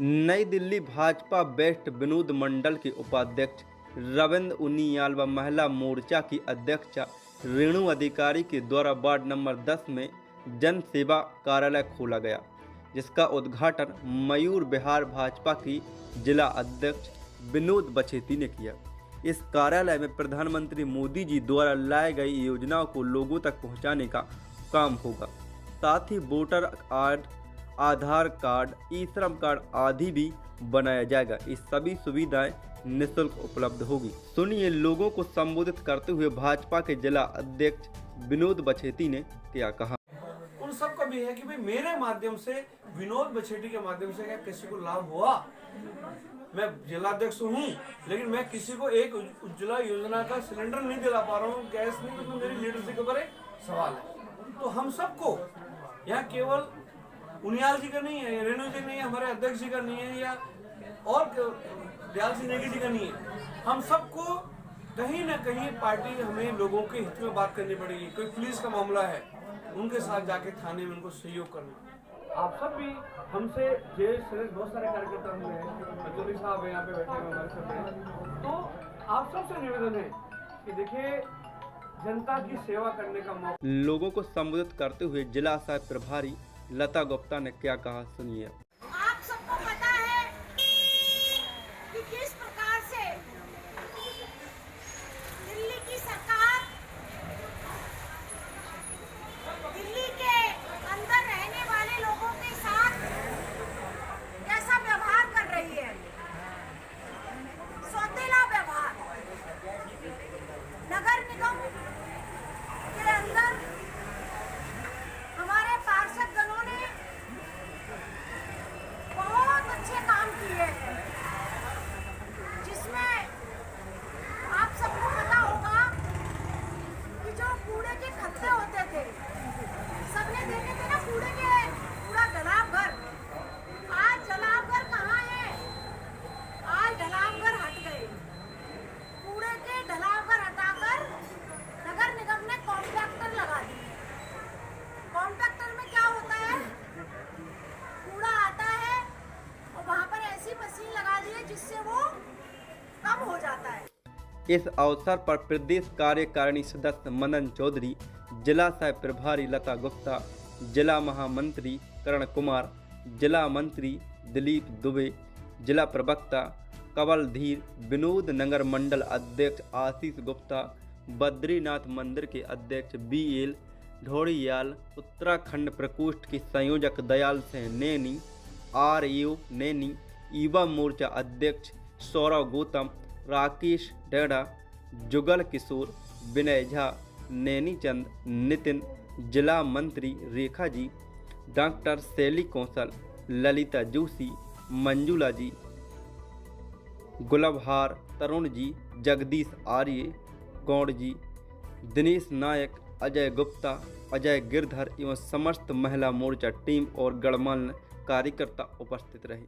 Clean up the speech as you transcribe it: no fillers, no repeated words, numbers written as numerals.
नई दिल्ली भाजपा वेस्ट विनोद मंडल के उपाध्यक्ष रविंद्र उनियाल व महिला मोर्चा की अध्यक्षा रेणु अधिकारी के द्वारा वार्ड नंबर 10 में जन सेवा कार्यालय खोला गया, जिसका उद्घाटन मयूर विहार भाजपा की जिला अध्यक्ष विनोद बछेती ने किया। इस कार्यालय में प्रधानमंत्री मोदी जी द्वारा लाई गई योजनाओं को लोगों तक पहुंचाने का काम होगा। साथ ही वोटर कार्ड, आधार कार्ड, ई श्रम कार्ड आदि भी बनाया जाएगा। इस सभी सुविधाएं निःशुल्क उपलब्ध होगी। सुनिए लोगों को संबोधित करते हुए भाजपा के जिला अध्यक्ष विनोद बछेती ने क्या कहा। उन सबका भी है कि भाई मेरे माध्यम से, विनोद बछेती के माध्यम से क्या किसी को लाभ हुआ? मैं जिलाध्यक्ष हूँ, लेकिन मैं किसी को एक उज्ज्वला योजना का सिलेंडर नहीं दिला पा रहा हूँ, गैस नहीं, तो मेरी लीडरशिप के ऊपर एक सवाल है। तो हम सबको यहाँ केवल उनियाल जी का नहीं है, रेणु जी नहीं है, हमारे अध्यक्ष जी का नहीं है, या और दयाल सिंह नेगी जी का नहीं है। हम सबको कहीं ना कहीं पार्टी हमें लोगों के हित में बात करनी पड़ेगी। कोई पुलिस का मामला है, उनके साथ जाके थाने में उनको सहयोग करना। आप सब भी हमसे बहुत सारे कार्यकर्ता हुए हैं, अजोली साहब यहाँ पे बैठे हुए हमारे सब, तो आप सबसे निवेदन है कि देखिए जनता की सेवा करने का मौका। लोगों को संबोधित करते हुए जिला सह प्रभारी लता गुप्ता ने क्या कहा, सुनिए। आप सबको पता है कि किस प्रकार से दिल्ली की सरकार दिल्ली के अंदर रहने वाले लोगों के साथ कैसा व्यवहार कर रही है, सौतेला व्यवहार। नगर निगम के अंदर हमारे पार्षद गणों ने बहुत अच्छे काम किए हैं, जिसमें आप सबको पता होगा कि जो कूड़े के खत्ते होते थे, सबने देखे थे ना कूड़े के, पूरा ढलाव घर। आज ढलाव घर कहाँ है? आज ढलाव घर हट गए। कूड़े के ढलाव घर हटाकर नगर निगम ने कॉम्पैक्टर लगा दिए। कॉम्पैक्टर में क्या होता है? कूड़ा आता है और वहां पर ऐसी मशीन लगा दी है जिससे वो कम हो जाता है। इस अवसर पर प्रदेश कार्यकारिणी सदस्य मनन चौधरी, जिला सह प्रभारी लता गुप्ता, जिला महामंत्री करण कुमार, जिला मंत्री दिलीप दुबे, जिला प्रवक्ता कवल धीर, विनोद नगर मंडल अध्यक्ष आशीष गुप्ता, बद्रीनाथ मंदिर के अध्यक्ष BL ढोड़ियाल, उत्तराखंड प्रकोष्ठ के संयोजक दयाल सिंह नैनी, RAO नैनी, युवा मोर्चा अध्यक्ष सौरव गौतम, राकेश डेढ़ा, जुगल किशोर, विनय झा, नैनी चंद, नितिन, जिला मंत्री रेखा जी, डॉक्टर शैली कौशल, ललिता जोशी, मंजुला जी, गुलबहार, तरुण जी, जगदीश आर्य, गौड़ जी, दिनेश नायक, अजय गुप्ता, अजय गिरधर एवं समस्त महिला मोर्चा टीम और गणमान्य कार्यकर्ता उपस्थित रहे।